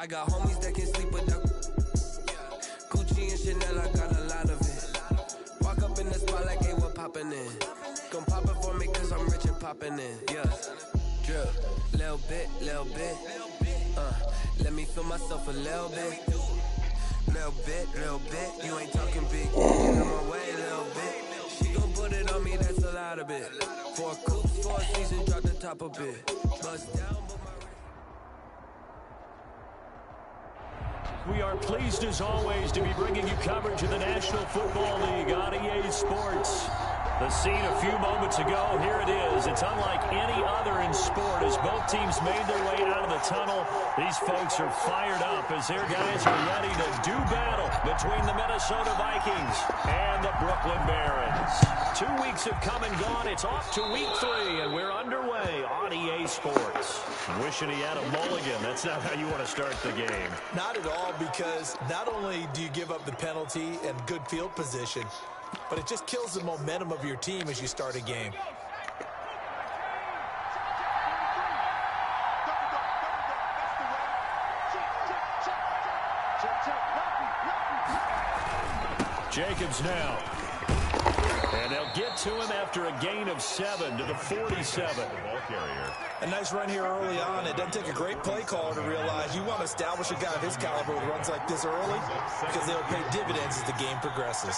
I got homies that can sleep without Gucci and Chanel, I got a lot of it. Walk up in the spot like, hey, what poppin' in? Gon' pop it for me cause I'm rich and poppin' in, yeah. Drip, little bit, let me feel myself a little bit. Little bit, you ain't talking big, get on my way, little bit. She gon' put it on me, that's a lot of it. 4 coops, 4 seasons, drop the top a bit. Bust down, but We are pleased, as always, to be bringing you coverage of the National Football League on EA Sports. The scene a few moments ago, here it is. It's unlike any other in sport as both teams made their way out of the tunnel. These folks are fired up as their guys are ready to do battle between the Minnesota Vikings and the Brooklyn Barons. 2 weeks have come and gone. It's off to week 3, and we're underway on EA Sports. Wishing he had a mulligan. That's not how you want to start the game. Not at all, because not only do you give up the penalty and good field position, but it just kills the momentum of your team as you start a game. Jacobs now. And they'll get to him after a gain of 7 to the 47. Ball carrier. A nice run here early on. It doesn't take a great play caller to realize you want to establish a guy of his caliber with runs like this early because they'll pay dividends as the game progresses.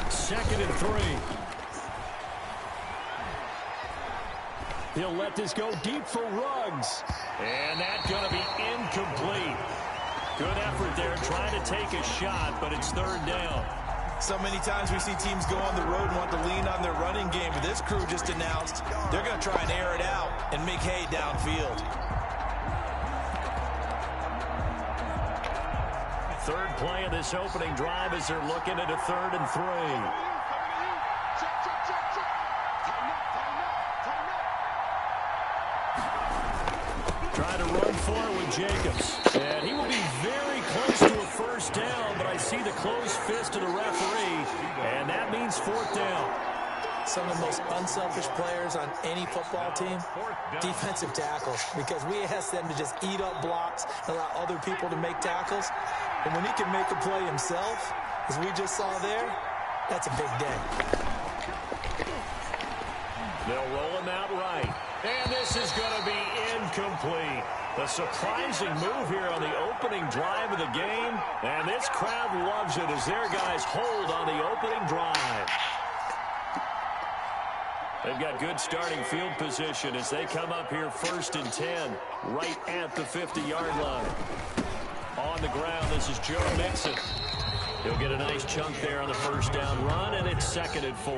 Second and 3. He'll let this go deep for Ruggs. And that's going to be incomplete. Good effort there trying to take a shot, but it's 3rd down. So many times we see teams go on the road and want to lean on their running game, but this crew just announced they're going to try and air it out and make hay downfield. 3rd play of this opening drive as they're looking at a 3rd and 3. Trying to run forward with Jacobs. And he will be very close to a 1st down, but I see the closed fist of the referee, and that means 4th down. Some of the most unselfish players on any football team, defensive tackles, because we ask them to just eat up blocks and allow other people to make tackles. And when he can make a play himself, as we just saw there, that's a big day. They'll roll him out right. And this is going to be incomplete. A surprising move here on the opening drive of the game. And this crowd loves it as their guys hold on the opening drive. They've got good starting field position as they come up here 1st and 10, right at the 50-yard line. On the ground, this is Joe Mixon. He'll get a nice chunk there on the 1st down run, and it's 2nd and 4.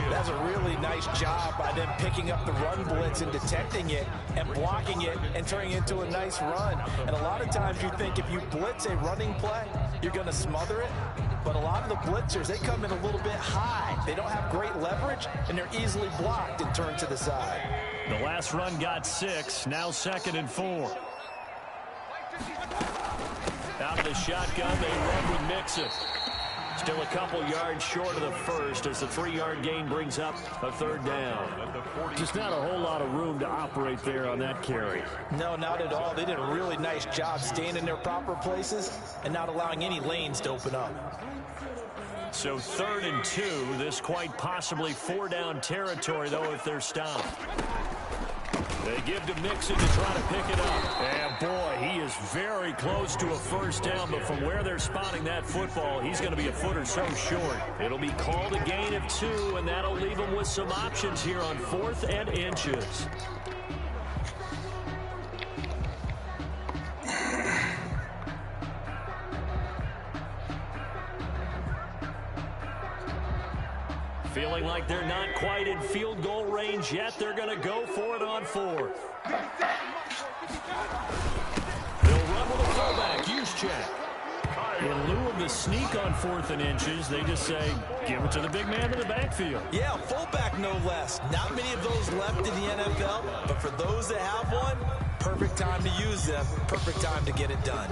That's a really nice job by them picking up the run blitz and detecting it and blocking it and turning it into a nice run. And a lot of times you think if you blitz a running play, you're going to smother it. But a lot of the blitzers, they come in a little bit high. They don't have great leverage, and they're easily blocked and turned to the side. The last run got 6, now 2nd and 4. Out of the shotgun, they run with Mixon. Still a couple yards short of the 1st as the 3-yard gain brings up a 3rd down. Just not a whole lot of room to operate there on that carry. No, not at all. They did a really nice job staying in their proper places and not allowing any lanes to open up. So 3rd and 2, this quite possibly 4-down territory, though, if they're stopped. They give to Mixon to try to pick it up. And, boy, he is very close to a 1st down, but from where they're spotting that football, he's going to be a foot or so short. It'll be called a gain of 2, and that'll leave him with some options here on 4th and inches. Feeling like they're not quite in field goal range yet. They're going to go for it on 4th. They'll run with a fullback. Use check. In lieu of the sneak on 4th and inches, they just say, give it to the big man in the backfield. Yeah, fullback no less. Not many of those left in the NFL, but for those that have one, perfect time to use them. Perfect time to get it done.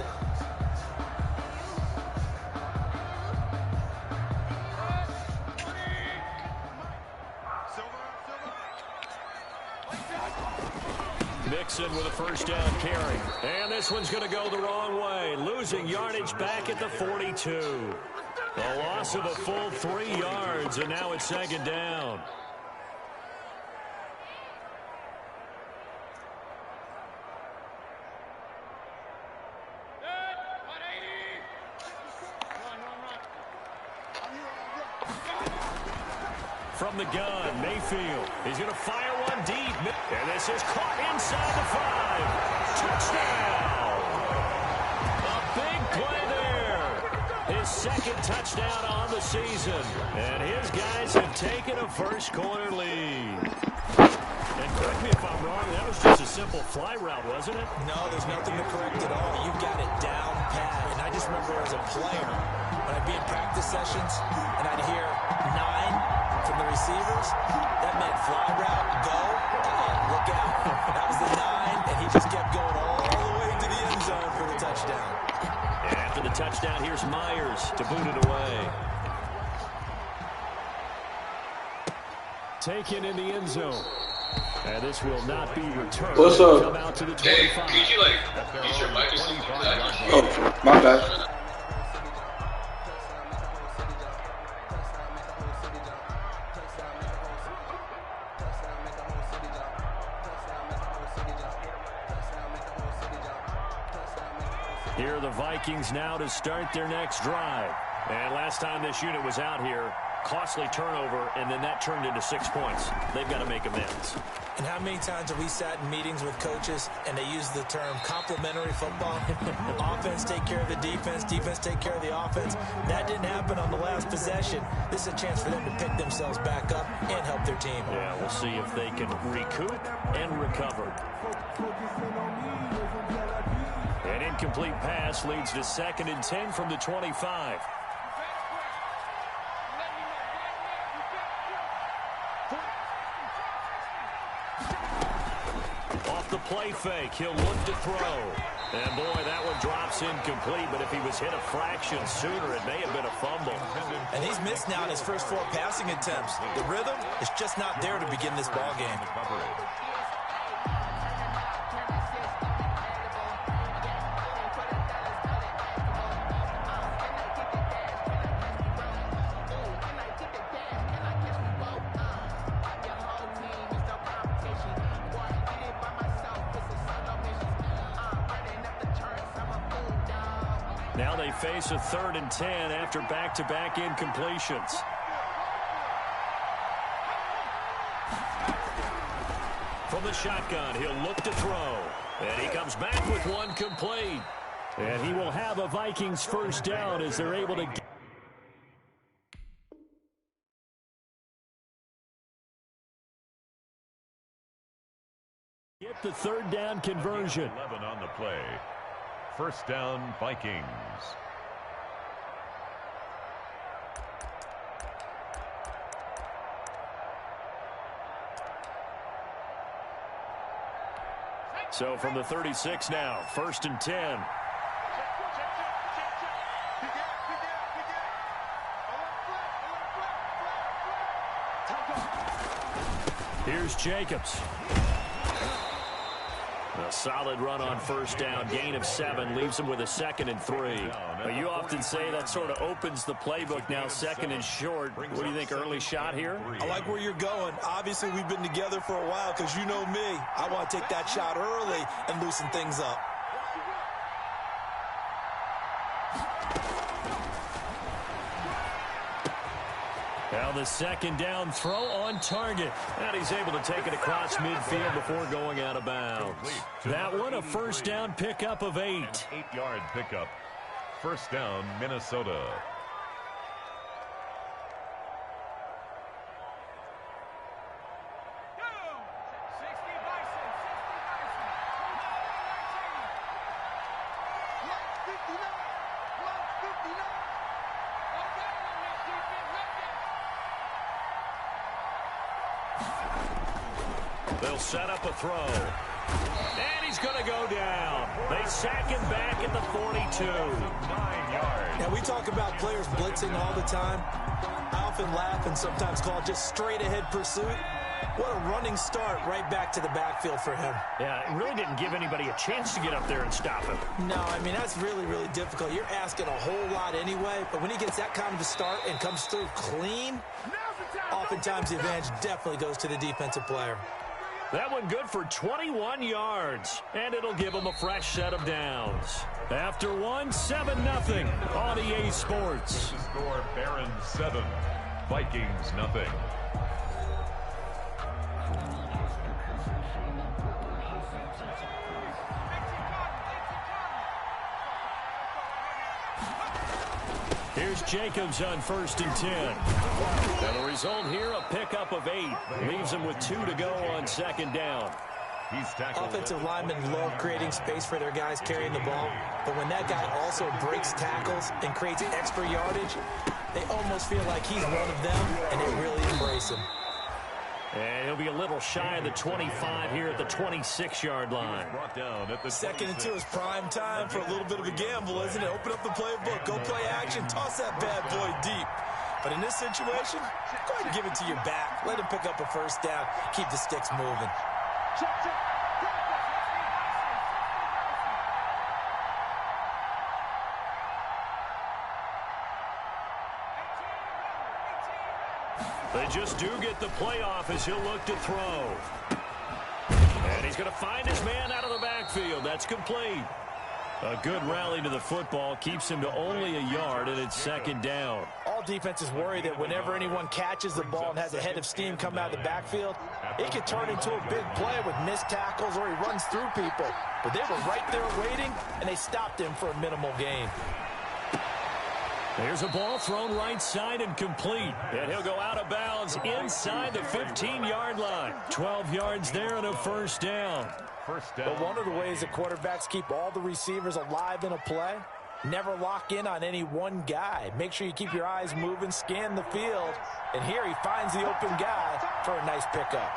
Jackson with a first down carry. And this one's going to go the wrong way, losing yardage back at the 42. A loss of a full 3 yards, and now it's second down. From the gun, Mayfield. He's going to fire one deep. And this is caught inside the 5. Touchdown! A big play there. His second touchdown on the season. And his guys have taken a first-quarter lead. And correct me if I'm wrong, that was just a simple fly route, wasn't it? No, there's nothing to correct at all. You've got it down pat. And I just remember as a player, when I'd be in practice sessions, and I'd hear 9 from the receivers, that meant fly route, go, look out. That was the 9, and he just kept going all the way to the end zone for the touchdown. And after the touchdown, here's Myers to boot it away. Taken in the end zone. And this will not be returned. What's up? Come out to the 25. Oh, my bad. Here are the Vikings now to start their next drive. And last time this unit was out here, costly turnover, and then that turned into 6 points. They've got to make amends. And how many times have we sat in meetings with coaches and they use the term complementary football? Offense take care of the defense, defense take care of the offense. That didn't happen on the last possession. This is a chance for them to pick themselves back up and help their team. Yeah, we'll see if they can recoup and recover. An incomplete pass leads to 2nd and 10 from the 25. Off the play fake, he'll look to throw. And boy, that one drops incomplete, but if he was hit a fraction sooner, it may have been a fumble. And he's missed now in his first 4 passing attempts. The rhythm is just not there to begin this ball game. Now they face a 3rd and 10 after back-to-back incompletions. From the shotgun, he'll look to throw. And he comes back with one complete. And he will have a Vikings first down as they're able to get the 3rd down conversion. 11 on the play. First down, Vikings. So from the 36 now, 1st and 10. Here's Jacobs. A solid run on first down. Gain of 7 leaves him with a 2nd and 3. You often say that sort of opens the playbook now, 2nd and short. What do you think, early shot here? I like where you're going. Obviously, we've been together for a while because you know me. I want to take that shot early and loosen things up. Now the 2nd down throw on target. And he's able to take it across midfield before going out of bounds. That one a first down pickup of 8. 8-yard pickup. First down, Minnesota. They'll set up a throw. And he's going to go down. They sack him back at the 42. 9 yards. Now, we talk about players blitzing all the time. I often laugh and sometimes call it just straight-ahead pursuit. What a running start right back to the backfield for him. Yeah, it really didn't give anybody a chance to get up there and stop him. No, I mean, that's really, really difficult. You're asking a whole lot anyway, but when he gets that kind of a start and comes through clean, oftentimes the advantage definitely goes to the defensive player. That one good for 21 yards, and it'll give him a fresh set of downs. After one, 7-0 on EA Sports. The score, Barons 7, Vikings 0. Here's Jacobs on 1st and 10. And the result here, a pickup of 8. Leaves him with 2 to go on 2nd down. He's tackled. Offensive linemen love creating space for their guys carrying the ball, but when that guy also breaks tackles and creates extra yardage, they almost feel like he's one of them, and they really embrace him. And he'll be a little shy of the 25 here at the 26-yard line. Brought down at the 2nd and 2 is prime time for a little bit of a gamble, isn't it? Open up the playbook, go play action, toss that bad boy deep. But in this situation, go ahead and give it to your back. Let him pick up a 1st down. Keep the sticks moving. They just do get the playoff as he'll look to throw. And he's going to find his man out of the backfield. That's complete. A good rally to the football keeps him to only a yard, and it's 2nd down. All defenses worry that whenever anyone catches the ball and has a head of steam come out of the backfield, it could turn into a big play with missed tackles or he runs through people. But they were right there waiting, and they stopped him for a minimal gain. There's a ball thrown right side and complete. And he'll go out of bounds inside the 15-yard line. 12 yards there and a 1st down. But one of the ways that quarterbacks keep all the receivers alive in a play, never lock in on any one guy. Make sure you keep your eyes moving, scan the field. And here he finds the open guy for a nice pickup.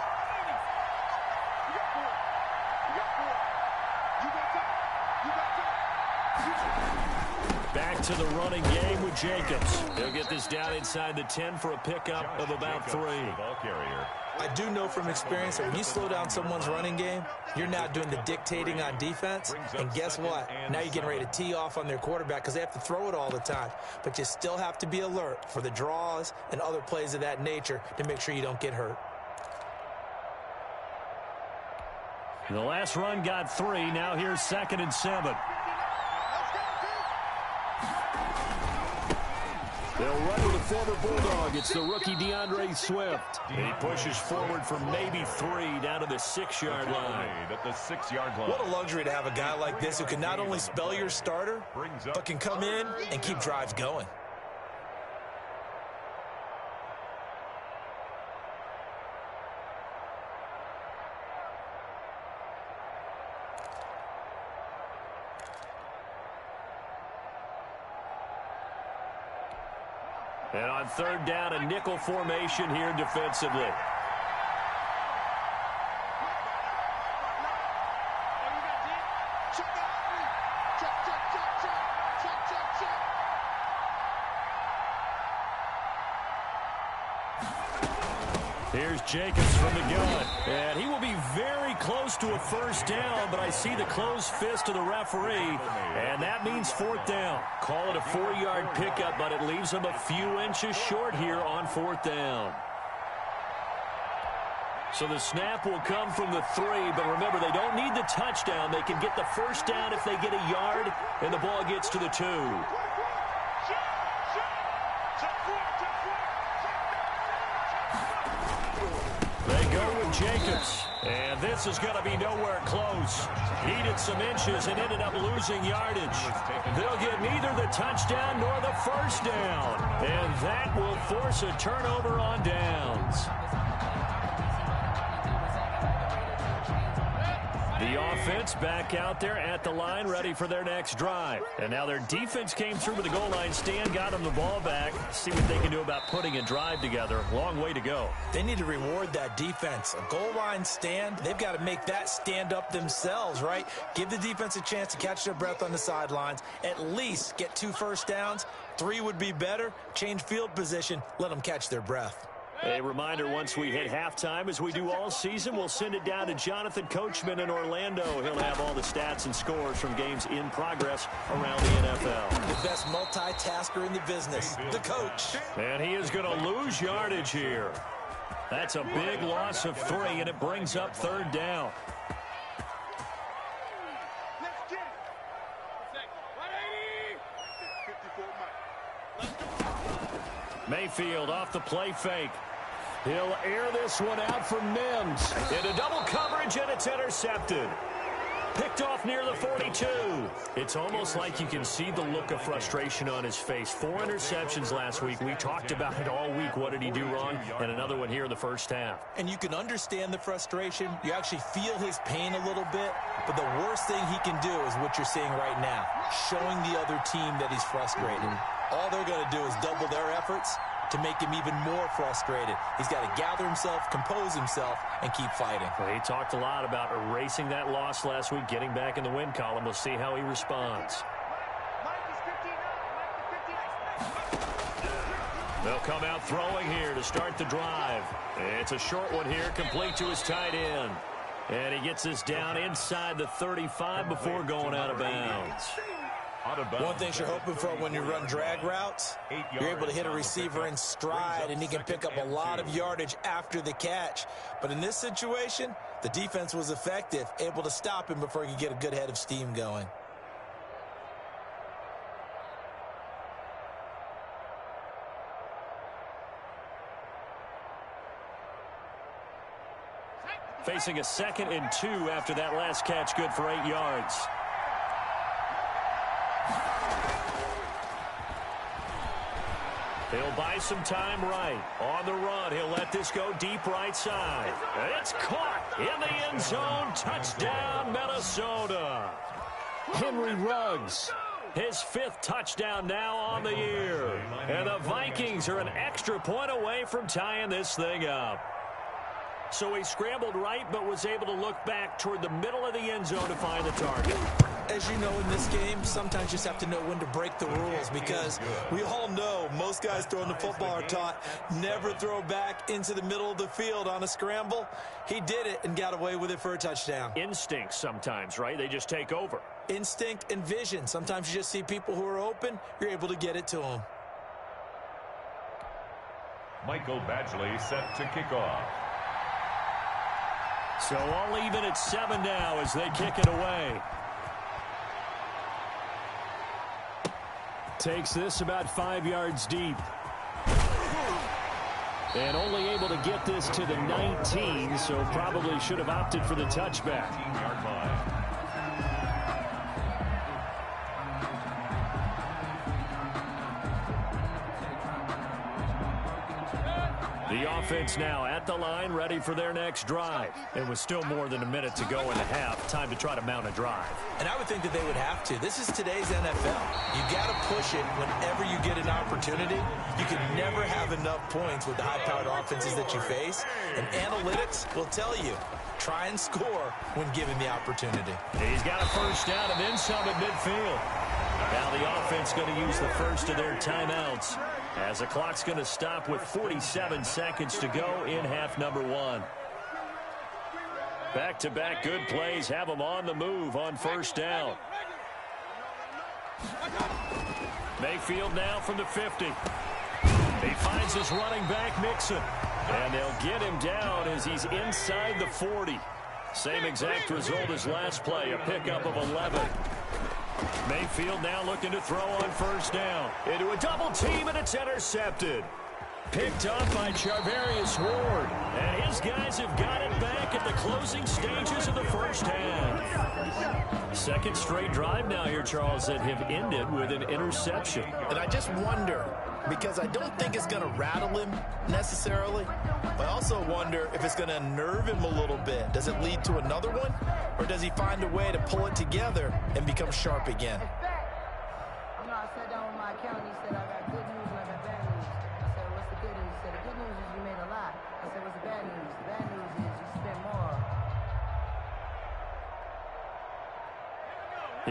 Back to the running game with Jacobs. He'll get this down inside the 10 for a pickup of about 3. I do know from experience that when you slow down someone's running game, you're now doing the dictating on defense. And guess what? Now you're getting ready to tee off on their quarterback because they have to throw it all the time. But you still have to be alert for the draws and other plays of that nature to make sure you don't get hurt. The last run got 3. Now here's 2nd and 7. They'll run with a former Bulldog. It's the rookie DeAndre Swift. And he pushes forward for maybe 3 down to the 6-yard line. At the 6-yard line. What a luxury to have a guy like this who can not only spell your starter, but can come in and keep drives going. And on 3rd down, a nickel formation here defensively. Here's Jacobs from the gun. And he will be very close to a 1st down, but I see the closed fist of the referee, and that means 4th down. Call it a 4-yard pickup, but it leaves him a few inches short here on 4th down. So the snap will come from the 3, but remember, they don't need the touchdown. They can get the 1st down if they get a yard, and the ball gets to the 2. Jacobs, and this is going to be nowhere close. Needed some inches and ended up losing yardage. They'll get neither the touchdown nor the 1st down, and that will force a turnover on downs. The offense back out there at the line, ready for their next drive. And now their defense came through with the goal line stand, got them the ball back. See what they can do about putting a drive together. Long way to go. They need to reward that defense. A goal line stand, they've got to make that stand up themselves, right? Give the defense a chance to catch their breath on the sidelines. At least get 2 1st downs. 3 would be better. Change field position. Let them catch their breath. A reminder, once we hit halftime, as we do all season, we'll send it down to Jonathan Coachman in Orlando. He'll have all the stats and scores from games in progress around the NFL. The best multitasker in the business, the coach. And he is going to lose yardage here. That's a big loss of 3, and it brings up 3rd down. Mayfield off the play fake. He'll air this one out for Mims. Into double coverage, and it's intercepted. Picked off near the 42. It's almost like you can see the look of frustration on his face. 4 interceptions last week. We talked about it all week. What did he do wrong? And another one here in the first half. And you can understand the frustration. You actually feel his pain a little bit. But the worst thing he can do is what you're seeing right now, showing the other team that he's frustrated. All they're going to do is double their efforts to make him even more frustrated. He's got to gather himself, compose himself, and keep fighting. Well, he talked a lot about erasing that loss last week, getting back in the win column. We'll see how he responds. They'll come out throwing here to start the drive. It's a short one here, complete to his tight end. And he gets this down inside the 35 before going out of bounds. One thing you're hoping for when you run drag routes, you're able to hit a receiver in stride, and he can pick up a lot of yardage after the catch. But in this situation, the defense was effective, able to stop him before he could get a good head of steam going. Facing a 2nd and 2 after that last catch, good for 8 yards. He'll buy some time right. On the run, he'll let this go deep right side. It's caught in the end zone. Touchdown, Minnesota. Henry Ruggs, his 5th touchdown now on the year. And the Vikings are an extra point away from tying this thing up. So he scrambled right, but was able to look back toward the middle of the end zone to find the target. As you know, in this game, sometimes you just have to know when to break the rules, because we all know most guys throwing the football are taught never throw back into the middle of the field on a scramble. He did it and got away with it for a touchdown. Instinct sometimes, right? They just take over. Instinct and vision. Sometimes you just see people who are open, you're able to get it to them. Michael Badgley set to kick off. So all even at 7 now as they kick it away. Takes this about 5 yards deep. And only able to get this to the 19, so probably should have opted for the touchback. 19-yard line. The offense now at the line, ready for their next drive. It was still more than a minute to go in the half. Time to try to mount a drive. And I would think that they would have to. This is today's NFL. You got to push it whenever you get an opportunity. You can never have enough points with the high-powered offenses that you face. And analytics will tell you, try and score when given the opportunity. He's got a first down and then some at midfield. Now the offense going to use the first of their timeouts, as the clock's going to stop with 47 seconds to go in half number 1. Back-to-back good plays have them on the move on first down. Mayfield now from the 50. He finds his running back, Mixon. And they'll get him down as he's inside the 40. Same exact result as last play, a pickup of 11. Mayfield now looking to throw on first down. Into a double team, and it's intercepted. Picked up by Charvarius Ward. And his guys have got it back at the closing stages of the first half. Second straight drive now here, Charles, that have ended with an interception. And I just wonder, because I don't think it's going to rattle him necessarily, but I also wonder if it's going to unnerve him a little bit. Does it lead to another one, or does he find a way to pull it together and become sharp again? I sat down with my accountant. He said, I got good news and I got bad news. I said, what's the good news? He said, the good news is you made a lot. I said, what's the bad news? The bad news is you spent more.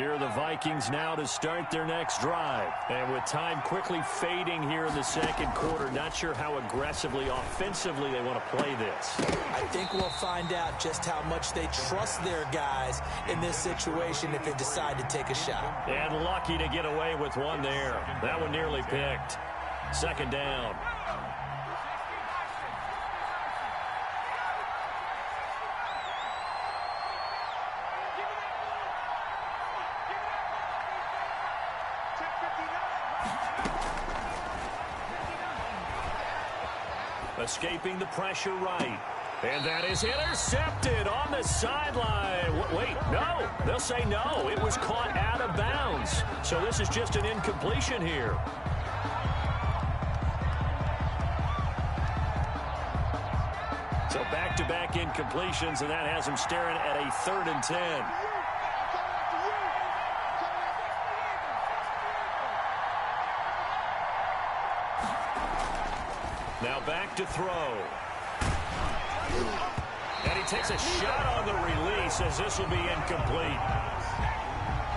Here are the Vikings now to start their next drive. And with time quickly fading here in the second quarter, not sure how aggressively, offensively they want to play this. I think we'll find out just how much they trust their guys in this situation if they decide to take a shot. And lucky to get away with one there. That one nearly picked. Second down. Escaping the pressure right. And that is intercepted on the sideline. Wait, no. They'll say no. It was caught out of bounds. So this is just an incompletion here. So back-to-back incompletions, and that has them staring at a 3rd and 10. Now back to throw. And he takes a shot on the release as this will be incomplete.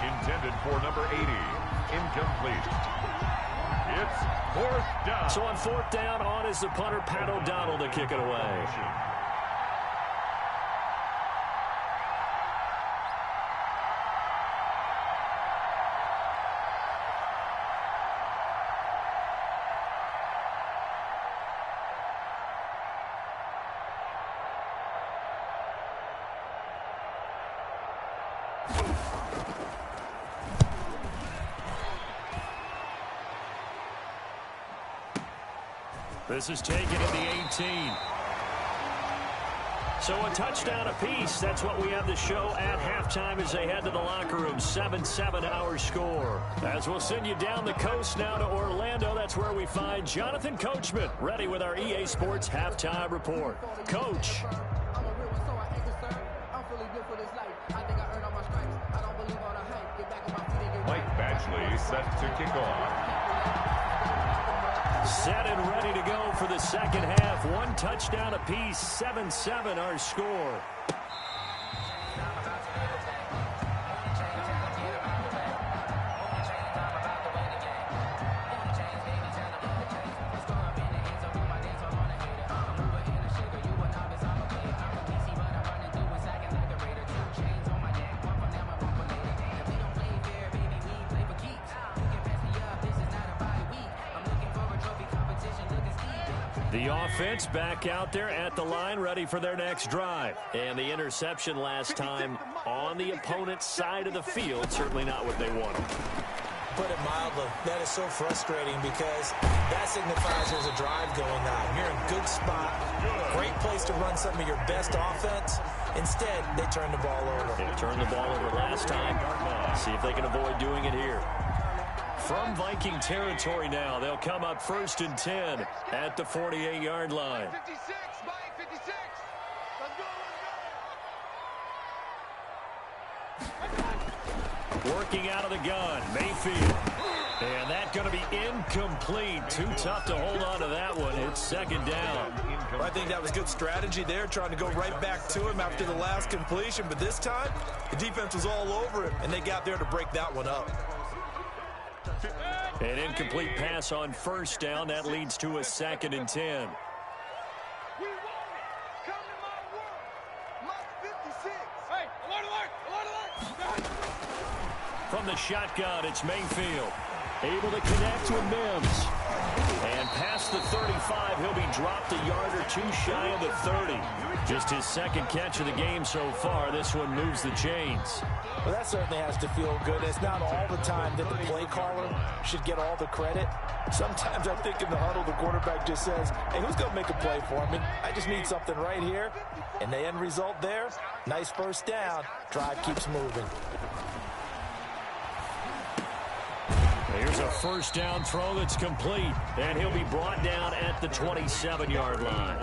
Intended for number 80. Incomplete. It's 4th down. So on 4th down, on is the punter, Pat O'Donnell, to kick it away. This is taken at the 18. So a touchdown apiece. That's what we have to show at halftime as they head to the locker room. 7-7 our score. As we'll send you down the coast now to Orlando. That's where we find Jonathan Coachman ready with our EA Sports halftime report. Coach. Mike Batchley set to kick off. Set and ready to go for the second half. One touchdown apiece. 7-7 our score. The offense back out there at the line, ready for their next drive. And the interception last time on the opponent's side of the field, certainly not what they wanted. Put it mildly, that is so frustrating because that signifies there's a drive going on. You're in a good spot, great place to run some of your best offense. Instead, they turn the ball over. They turned the ball over last time. See if they can avoid doing it here. From Viking territory now, they'll come up 1st and 10 at the 48-yard line. 56, Mike, 56. Let's go. Working out of the gun, Mayfield. And that's going to be incomplete. Too tough to hold on to that one. It's 2nd down. Well, I think that was good strategy there, trying to go right back to him after the last completion. But this time, the defense was all over him, and they got there to break that one up. An incomplete pass on 1st down. That leads to a 2nd and 10. We want it. Come to my work. Mike 56. Hey, alert. From the shotgun, it's Mayfield. Able to connect with Mims. And past the 35, he'll be dropped a yard or two shy of the 30. Just his 2nd catch of the game so far. This one moves the chains. Well, that certainly has to feel good. It's not all the time that the play caller should get all the credit. Sometimes I think in the huddle, the quarterback just says, hey, who's going to make a play for me? I just need something right here. And the end result there, nice 1st down. Drive keeps moving. Here's a 1st down throw that's complete. And he'll be brought down at the 27-yard line.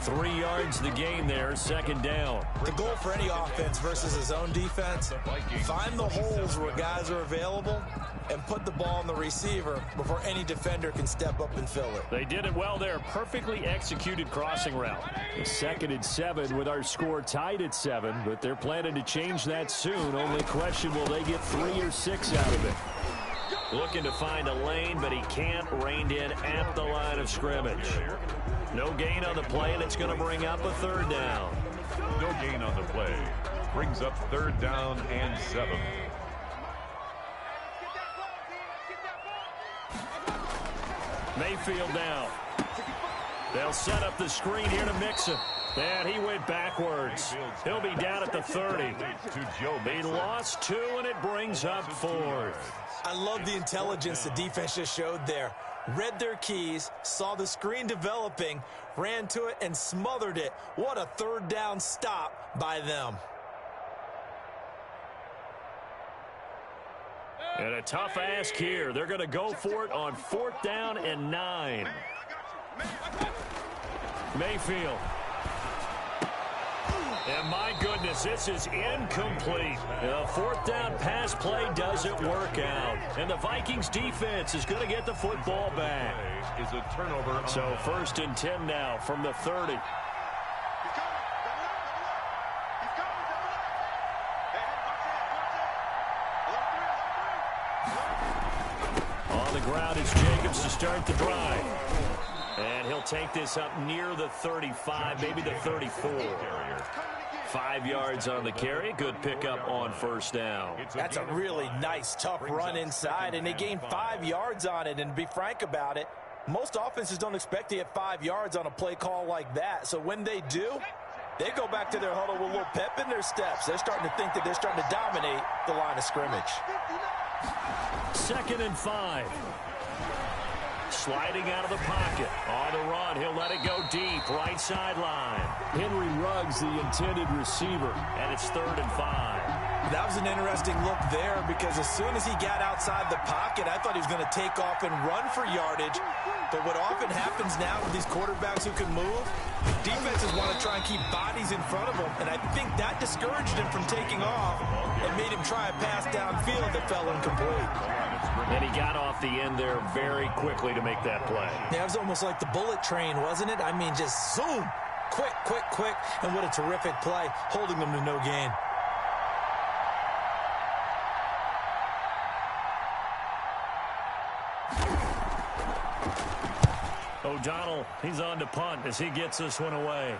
3 yards the gain there, 2nd down. The goal for any offense versus his own defense, find the holes where guys are available and put the ball on the receiver before any defender can step up and fill it. They did it well there. Perfectly executed crossing route. 2nd and 7 with our score tied at 7, but they're planning to change that soon. Only question, will they get 3 or 6 out of it? Looking to find a lane, but he can't. Reined in at the line of scrimmage. No gain on the play, and it's going to bring up a 3rd down. No gain on the play. Brings up 3rd down and 7. Mayfield now. They'll set up the screen here to Mixon. And he went backwards. He'll be down at the 30. He lost 2, and it brings up 4th. I love the intelligence the defense just showed there. Read their keys, saw the screen developing, ran to it, and smothered it. What a 3rd down stop by them. And a tough ask here. They're going to go for it on 4th down and 9. Mayfield. And my goodness, this is incomplete. The 4th down pass play doesn't work out. And the Vikings defense is going to get the football back. Is a turnover. So 1st and 10 now from the 30. On the ground, it's Jacobs to start the drive. And he'll take this up near the 35, maybe the 34. 5 yards on the carry. Good pickup on 1st down. That's a really nice, tough run inside, and they gained 5 yards on it. And to be frank about it, most offenses don't expect to get 5 yards on a play call like that. So when they do, they go back to their huddle with a little pep in their steps. They're starting to think that they're starting to dominate the line of scrimmage. 2nd and 5. Sliding out of the pocket. On the run, he'll let it go deep. Right sideline. Henry Ruggs, the intended receiver. And it's 3rd and 5. That was an interesting look there because as soon as he got outside the pocket, I thought he was going to take off and run for yardage. But what often happens now with these quarterbacks who can move, defenses want to try and keep bodies in front of them. And I think that discouraged him from taking off and made him try a pass downfield that fell incomplete. And he got off the end there very quickly to make that play. Yeah, it was almost like the bullet train, wasn't it? I mean, just zoom. Quick, quick, quick. And what a terrific play, holding them to no gain. O'Donnell, he's on to punt as he gets this one away.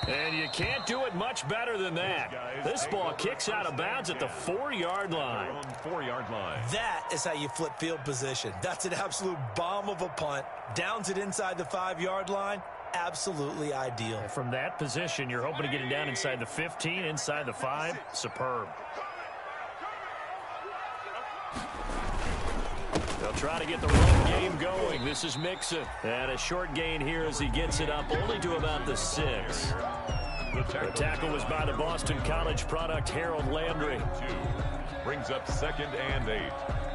And you can't do it much better than that. This ball kicks out of bounds at the 4-yard line. 4-yard line. That is how you flip field position. That's an absolute bomb of a punt. Downs it inside the 5-yard line. Absolutely ideal. From that position, you're hoping to get it down inside the 15, inside the 5. Superb. They'll try to get the run game going. This is Mixon. And a short gain here as he gets it up only to about the 6. The tackle was by the Boston College product, Harold Landry. Brings up 2nd and 8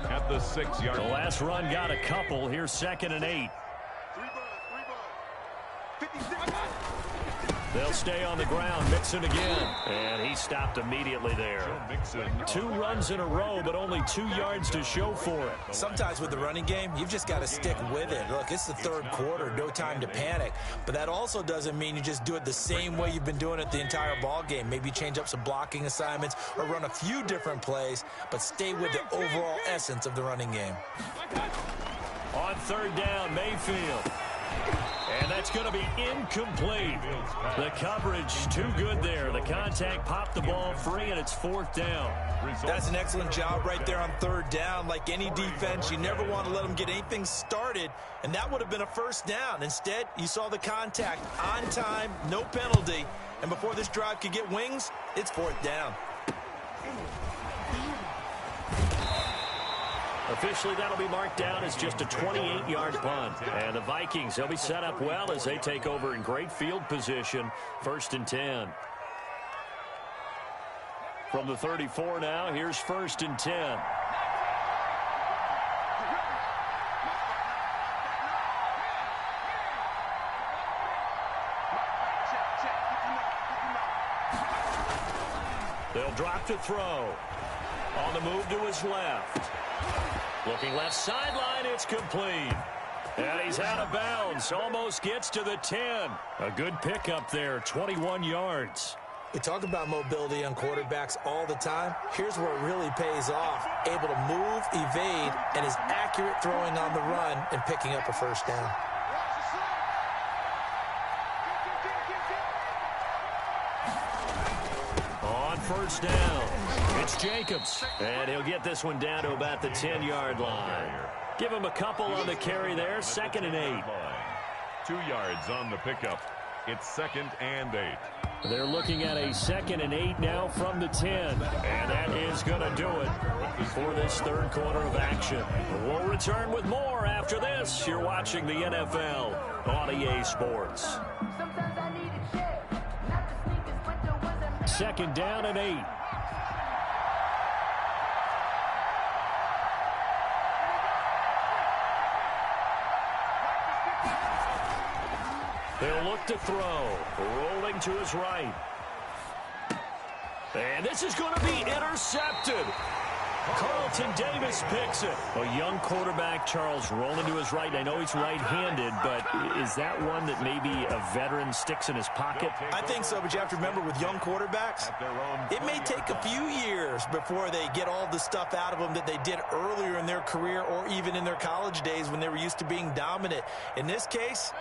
at the 6-yard line. The last run got a couple. Here's 2nd and 8. They'll stay on the ground. Mixon again. And he stopped immediately there. 2 runs in a row, but only 2 yards to show for it. Sometimes with the running game, you've just got to stick with it. Look, it's the 3rd quarter. No time to panic. But that also doesn't mean you just do it the same way you've been doing it the entire ball game. Maybe change up some blocking assignments or run a few different plays, but stay with the overall essence of the running game. On 3rd down, Mayfield. And that's going to be incomplete. The coverage too good there. The contact popped the ball free, and it's 4th down. That's an excellent job right there on 3rd down. Like any defense, you never want to let them get anything started, and that would have been a 1st down. Instead, you saw the contact on time, no penalty, and before this drive could get wings, it's 4th down. Officially, that'll be marked down as just a 28-yard punt. And the Vikings, they'll be set up well as they take over in great field position. 1st and 10. From the 34 now, here's 1st and 10. They'll drop to throw. On the move to his left. Looking left sideline, it's complete. And he's out of bounds. Almost gets to the 10. A good pickup there, 21 yards. We talk about mobility on quarterbacks all the time. Here's where it really pays off. Able to move, evade, and is accurate throwing on the run and picking up a first down. On first down, it's Jacobs. And he'll get this one down to about the 10-yard line. Give him a couple on the carry there, 2nd and 8. 2 yards on the pickup. It's 2nd and 8. They're looking at a 2nd and 8 now from the 10. And that is going to do it for this third quarter of action. We'll return with more after this. You're watching the NFL on EA Sports. Sometimes I need a check. Not the sneakers, but the ones that make 2nd down and 8. They'll look to throw. Rolling to his right. And this is going to be intercepted. Carlton Davis picks it. A young quarterback, Charles, rolling to his right. I know he's right-handed, but is that one that maybe a veteran sticks in his pocket? I think so, but you have to remember with young quarterbacks, it may take a few years before they get all the stuff out of them that they did earlier in their career or even in their college days when they were used to being dominant. In this case,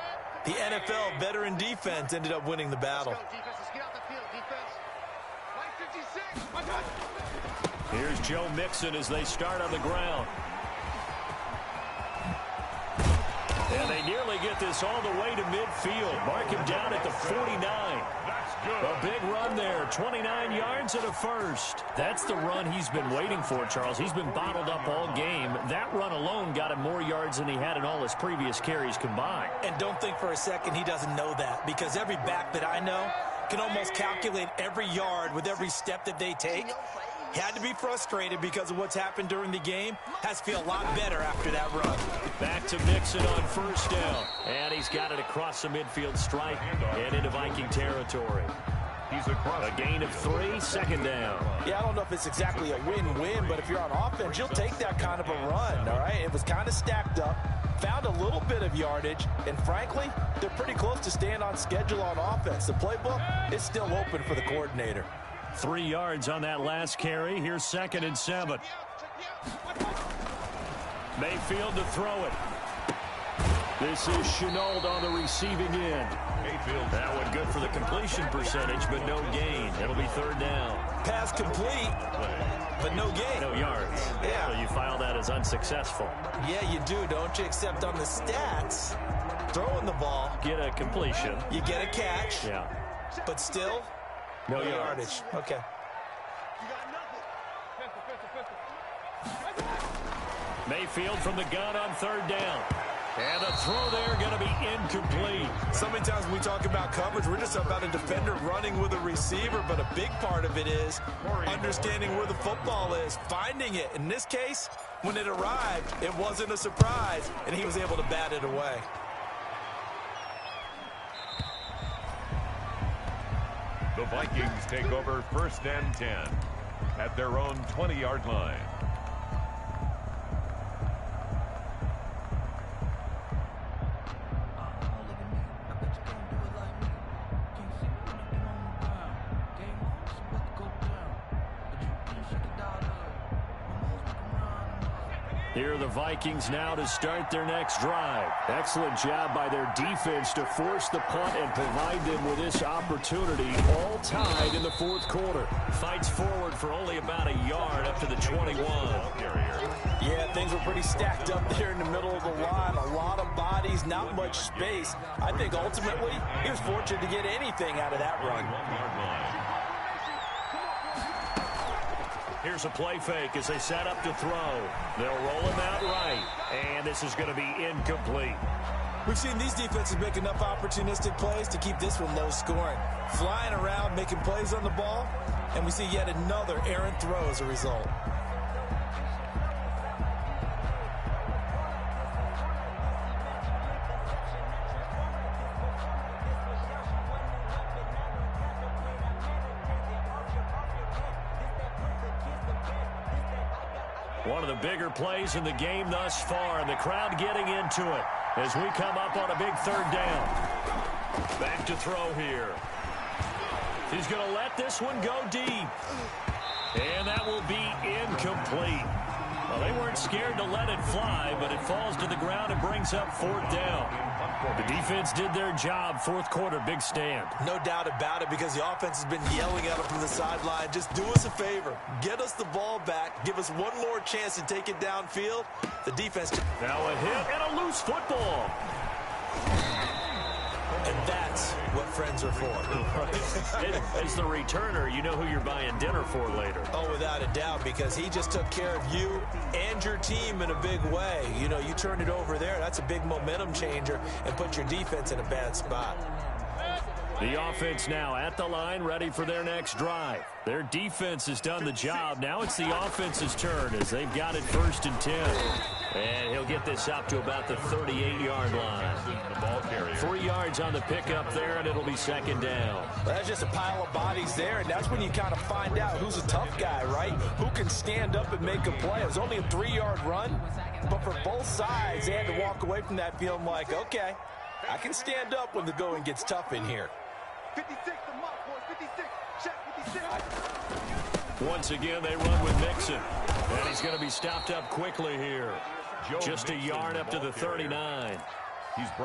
the NFL veteran defense ended up winning the battle. Here's Joe Mixon as they start on the ground. And they nearly get this all the way to midfield. Mark him down at the 49. A big run there, 29 yards and a first. That's the run he's been waiting for, Charles. He's been bottled up all game. That run alone got him more yards than he had in all his previous carries combined. And don't think for a second he doesn't know that, because every back that I know can almost calculate every yard with every step that they take. He had to be frustrated because of what's happened during the game. Has to feel a lot better after that run. Back to Mixon on first down. And he's got it across the midfield stripe and into Viking territory. He's across. A gain of 3, 2nd down. Yeah, I don't know if it's exactly a win-win, but if you're on offense, you'll take that kind of a run, all right? It was kind of stacked up, found a little bit of yardage, and frankly, they're pretty close to staying on schedule on offense. The playbook is still open for the coordinator. 3 yards on that last carry. Here's 2nd and 7. Mayfield to throw it. This is Chenault on the receiving end. Mayfield. That one good for the completion percentage, but no gain. It'll be 3rd down. Pass complete, but no gain. No yards. Yeah. So you file that as unsuccessful. Yeah, you do, don't you? Except on the stats, throwing the ball, Get a completion. you get a catch, Yeah. but still, No no yards. yardage. Okay. Mayfield from the gun on 3rd down. And the throw there going to be incomplete. So many times when we talk about coverage, we're just about a defender running with a receiver, but a big part of it is understanding where the football is, finding it. In this case, when it arrived, it wasn't a surprise, and he was able to bat it away. The Vikings take over 1st and 10 at their own 20-yard line. Here are the Vikings now to start their next drive. Excellent job by their defense to force the punt and provide them with this opportunity, all tied in the 4th quarter. Fights forward for only about a yard up to the 21. Yeah, things were pretty stacked up there in the middle of the line. A lot of bodies, not much space. I think ultimately he was fortunate to get anything out of that run. Here's a play fake as they set up to throw. They'll roll him out right, and this is going to be incomplete. We've seen these defenses make enough opportunistic plays to keep this one low scoring. Flying around, making plays on the ball, and we see yet another errant throw as a result. One of the bigger plays in the game thus far, and the crowd getting into it as we come up on a big third down. Back to throw here. He's going to let this one go deep. And that will be incomplete. Well, they weren't scared to let it fly, but it falls to the ground and brings up fourth down. The defense did their job. Fourth quarter, big stand. No doubt about it, because the offense has been yelling at them from the sideline. Just do us a favor. Get us the ball back. Give us one more chance to take it downfield. The defense... Now a hit and a loose football. And that's what friends are for. As the returner, you know who you're buying dinner for later. Oh, without a doubt, because he just took care of you and your team in a big way. You know, you turned it over there. That's a big momentum changer and put your defense in a bad spot. The offense now at the line, ready for their next drive. Their defense has done the job. Now it's the offense's turn as they've got it 1st and 10. And he'll get this up to about the 38-yard line. The ball carrier. 3 yards on the pickup there, and it'll be 2nd down. Well, that's just a pile of bodies there, and that's when you kind of find out who's a tough guy, right? Who can stand up and make a play. It was only a 3-yard run, but for both sides, they had to walk away from that feeling like, okay, I can stand up when the going gets tough in here. 56, the mark, boys. 56. Check 56. Once again, they run with Mixon. And he's going to be stopped up quickly here. Just a yard up to the 39.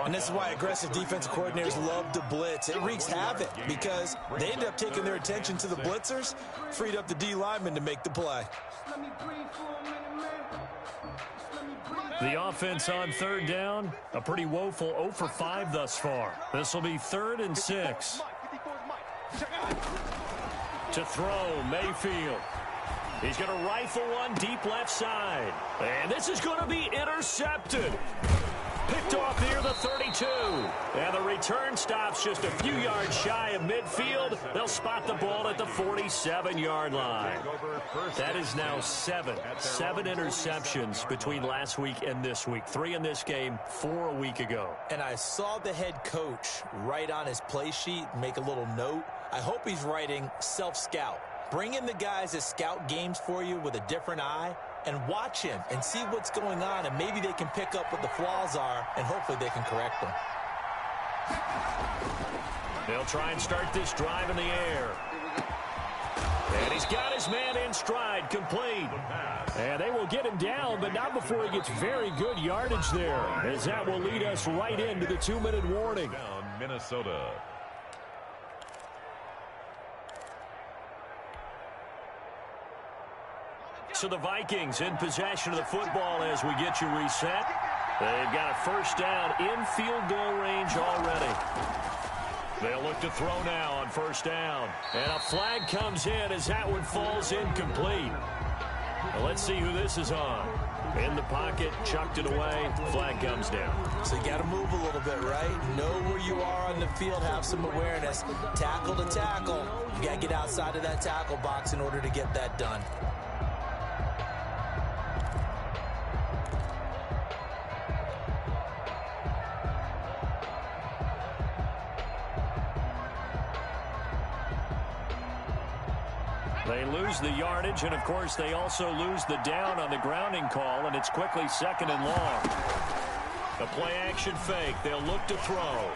And this is why aggressive defensive coordinators love to blitz. It wreaks havoc because they end up taking their attention to the blitzers, freed up the D lineman to make the play. The offense on 3rd down, a pretty woeful 0 for 5 thus far. This will be 3rd and 6. To throw, Mayfield. He's going to rifle one deep left side. And this is going to be intercepted. Picked off near the 32. And the return stops just a few yards shy of midfield. They'll spot the ball at the 47-yard line. That is now 7 interceptions between last week and this week. 3 in this game, 4 a week ago. And I saw the head coach write on his play sheet, make a little note. I hope he's writing self-scout. Bring in the guys that scout games for you with a different eye and watch him and see what's going on, and maybe they can pick up what the flaws are, and hopefully they can correct them. They'll try and start this drive in the air. And he's got his man in stride, complete. And they will get him down, but not before he gets very good yardage there, as that will lead us right into the 2-minute warning. Down Minnesota. So the Vikings in possession of the football as we get you reset. They've got a 1st down in field goal range already. They'll look to throw now on 1st down. And a flag comes in as that one falls incomplete. Well, let's see who this is on. In the pocket, chucked it away, flag comes down. So you got to move a little bit, right? Know where you are on the field, have some awareness. Tackle to tackle. You got to get outside of that tackle box in order to get that done. They lose the yardage, and, of course, they also lose the down on the grounding call, and it's quickly 2nd and long. A play-action fake. They'll look to throw.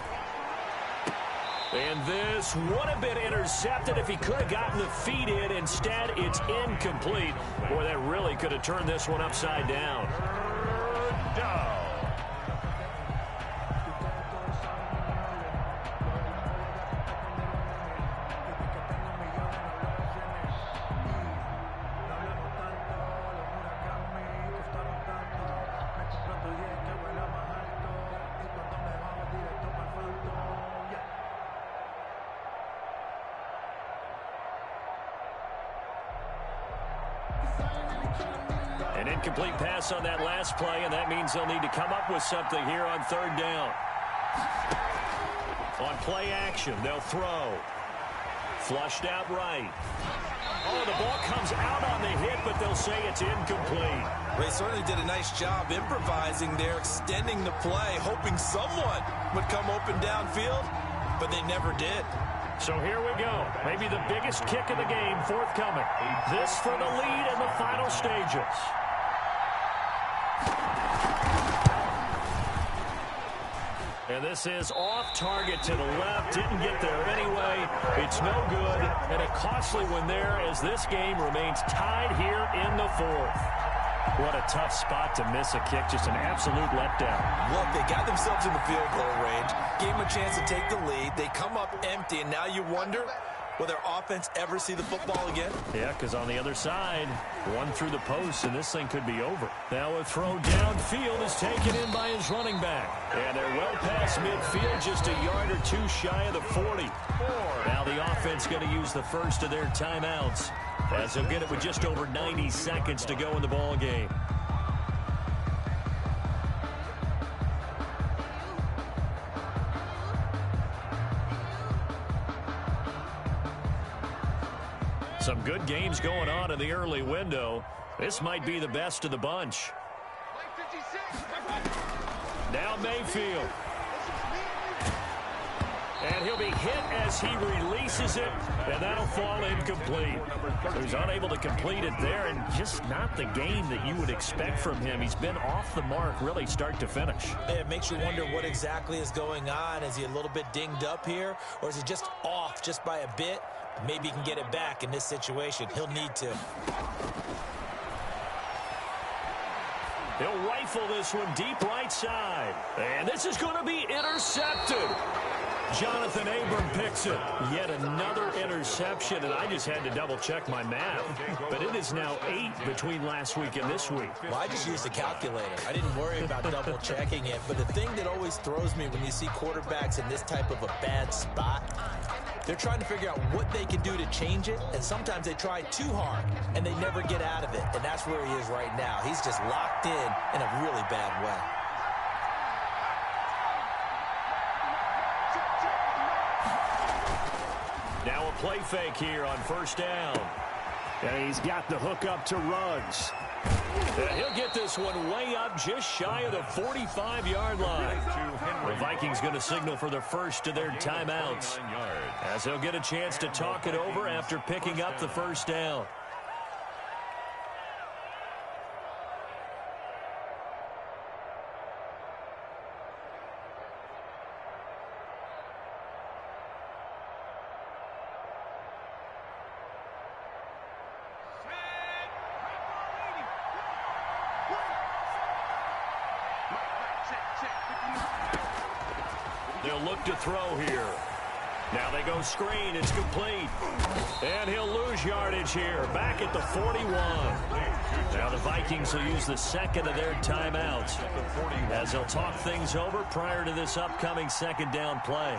And this would have been intercepted if he could have gotten the feet in. Instead, it's incomplete. Boy, that really could have turned this one upside down. Down. An incomplete pass on that last play, and that means they'll need to come up with something here on 3rd down. On play action, they'll throw. Flushed out right. Oh, the ball comes out on the hit, but they'll say it's incomplete. They certainly did a nice job improvising there, extending the play, hoping someone would come open downfield, but they never did. So here we go. Maybe the biggest kick of the game forthcoming. This for the lead in the final stages. And this is off target to the left. Didn't get there anyway. It's no good. And a costly one there as this game remains tied here in the fourth. What a tough spot to miss a kick. Just an absolute letdown. Look, they got themselves in the field goal range. Gave them a chance to take the lead. They come up empty, and now you wonder, will their offense ever see the football again? Yeah, because on the other side, one through the post, and this thing could be over. Now a throw downfield is taken in by his running back. And they're well past midfield, just a yard or two shy of the 40. Now the offense going to use the first of their timeouts, as they'll get it with just over 90 seconds to go in the ball game. Some good games going on in the early window. This might be the best of the bunch. Now Mayfield. And he'll be hit as he releases it, and that'll fall incomplete. So he's unable to complete it there, and just not the game that you would expect from him. He's been off the mark really start to finish. It makes you wonder what exactly is going on. Is he a little bit dinged up here, or is he just off just by a bit? Maybe he can get it back in this situation. He'll need to. He'll rifle this one deep right side. And this is going to be intercepted. Jonathan Abram picks it. Yet another interception, and I just had to double-check my math. But it is now 8 between last week and this week. Well, I just used a calculator. I didn't worry about double-checking it. But the thing that always throws me when you see quarterbacks in this type of a bad spot, they're trying to figure out what they can do to change it, and sometimes they try too hard, and they never get out of it. And that's where he is right now. He's just locked in a really bad way. Now a play fake here on first down. And he's got the hook up to Ruggs. And he'll get this one way up just shy of the 45-yard line. The Vikings going to signal for the first of their timeouts, as they'll get a chance to talk it over after picking up the first down. They'll look to throw here. Now they go screen. It's complete. And he'll lose yardage here. Back at the 41. Now the Vikings will use the second of their timeouts, as they'll talk things over prior to this upcoming second down play.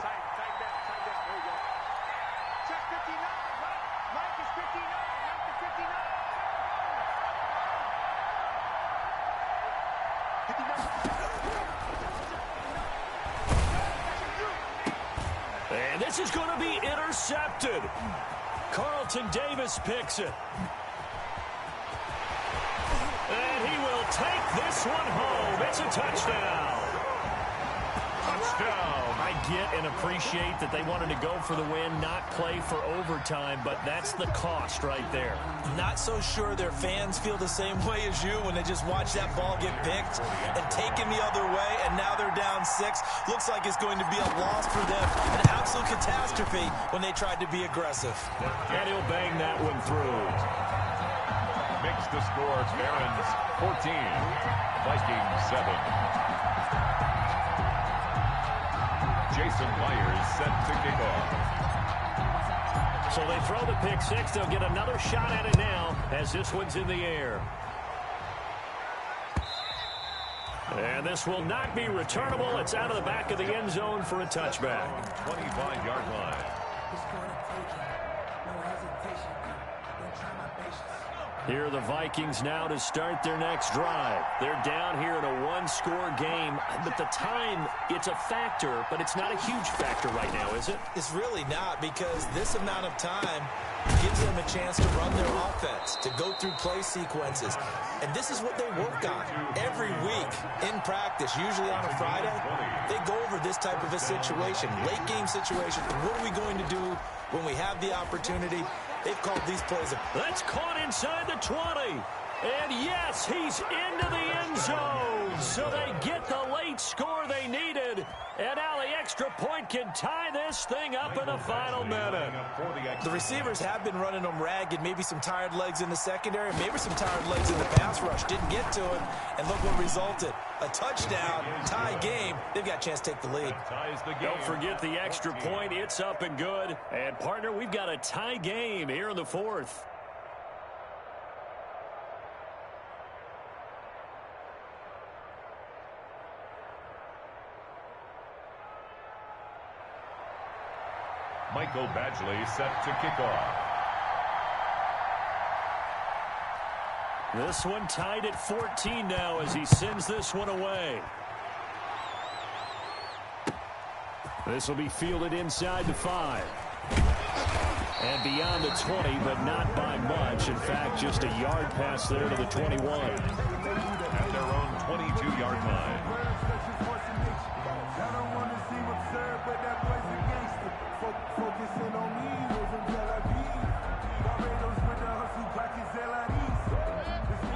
And this is going to be intercepted. Carlton Davis picks it. And he will take this one home. It's a touchdown. Touchdown. I get and appreciate that they wanted to go for the win, not play for overtime, but that's the cost right there. Not so sure their fans feel the same way as you when they just watch that ball get picked and taken the other way, and now they're down 6. Looks like it's going to be a loss for them. An absolute catastrophe when they tried to be aggressive. And he'll bang that one through. Makes the score Barons 14, Vikings 7. Jason Myers set to kick off. So they throw the pick six. They'll get another shot at it now as this one's in the air. And this will not be returnable. It's out of the back of the end zone for a touchback. 25-yard line. Here are the Vikings now to start their next drive. They're down here in a one-score game, but the time, it's a factor, but it's not a huge factor right now, is it? It's really not, because this amount of time gives them a chance to run their offense, to go through play sequences. And this is what they work on every week in practice, usually on a Friday. They go over this type of a situation, late-game situation. What are we going to do when we have the opportunity? They've called these plays. That's caught inside the 20. And yes, he's into the end zone. So they get the late score they needed. And now the extra point can tie this thing up in the final minute. The receivers have been running them ragged. Maybe some tired legs in the secondary, maybe some tired legs in the pass rush. Didn't get to him, and look what resulted. A touchdown, tie game. They've got a chance to take the lead. Don't forget the extra point. It's up and good. And, partner, we've got a tie game here in the fourth. Michael Badgley set to kick off. This one tied at 14 now as he sends this one away. This will be fielded inside the 5. And beyond the 20, but not by much. In fact, just a yard pass there to the 21. At their own 22-yard line.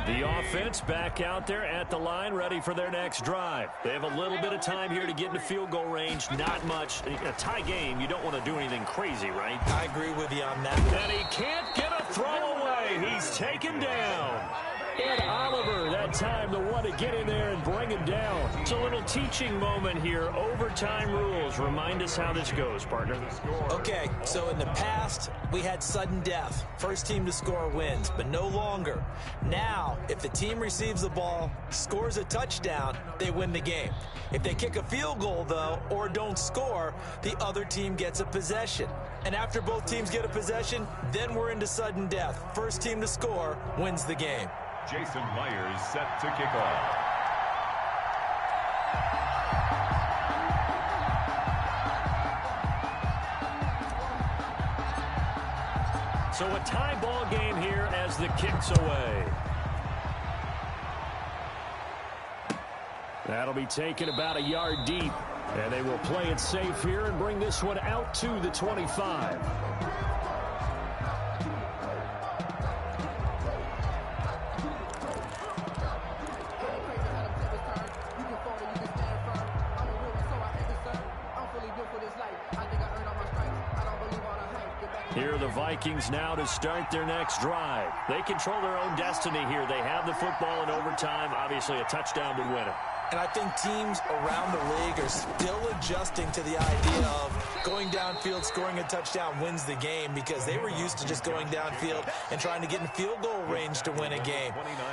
The offense back out there at the line, ready for their next drive. They have a little bit of time here to get into field goal range. Not much. A tie game, you don't want to do anything crazy, right? I agree with you on that. And he can't get a throw away. He's taken down. And Oliver, that time, the one to get in there and bring him down. It's a little teaching moment here. Overtime rules. Remind us how this goes, partner. Okay, so in the past, we had sudden death. First team to score wins, but no longer. Now, if the team receives the ball, scores a touchdown, they win the game. If they kick a field goal, though, or don't score, the other team gets a possession. And after both teams get a possession, then we're into sudden death. First team to score wins the game. Jason Myers set to kick off. So a tie ball game here as the kick's away. That'll be taken about a yard deep. And they will play it safe here and bring this one out to the 25. Here are the Vikings now to start their next drive. They control their own destiny here. They have the football in overtime. Obviously, a touchdown would win it. And I think teams around the league are still adjusting to the idea of going downfield, scoring a touchdown wins the game, because they were used to just going downfield and trying to get in field goal range to win a game.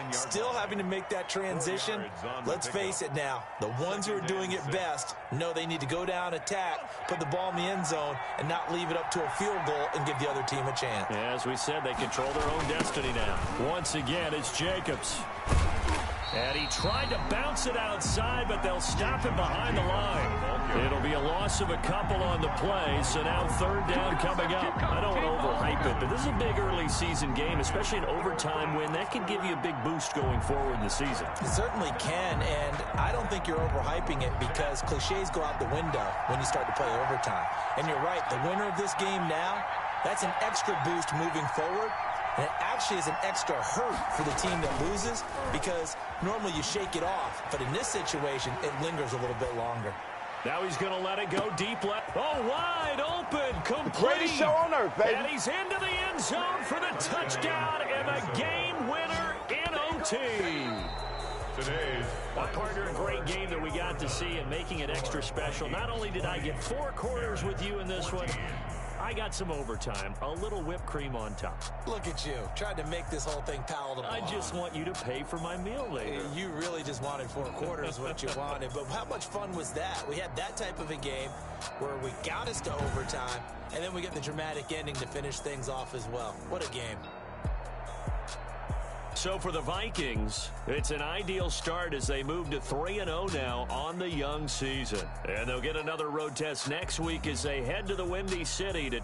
Still having to make that transition. Let's face it now, the ones who are doing it best know they need to go down, attack, put the ball in the end zone, and not leave it up to a field goal and give the other team a chance. Yeah, as we said, they control their own destiny now. Once again, it's Jacobs. And he tried to bounce it outside, but they'll stop him behind the line. It'll be a loss of a couple on the play, so now third down coming up. I don't want to overhype it, but this is a big early season game, especially an overtime win. That can give you a big boost going forward in the season. It certainly can, and I don't think you're overhyping it, because cliches go out the window when you start to play overtime. And you're right, the winner of this game now, that's an extra boost moving forward. And it actually is an extra hurt for the team that loses, because normally you shake it off. But in this situation, it lingers a little bit longer. Now he's going to let it go deep left. Oh, wide open, complete. Greatest show on earth, baby. And he's into the end zone for the touchdown and the game winner in OT. Today's partner, a great game that we got to see, and making it extra special. Not only did I get 4 quarters with you in this one, I got some overtime, a little whipped cream on top. Look at you, tried to make this whole thing palatable. I just want you to pay for my meal later. You really just wanted 4 quarters what you wanted, but how much fun was that? We had that type of a game where we got us to overtime, and then we get the dramatic ending to finish things off as well. What a game. So for the Vikings, it's an ideal start as they move to 3-0 now on the young season. And they'll get another road test next week as they head to the Windy City to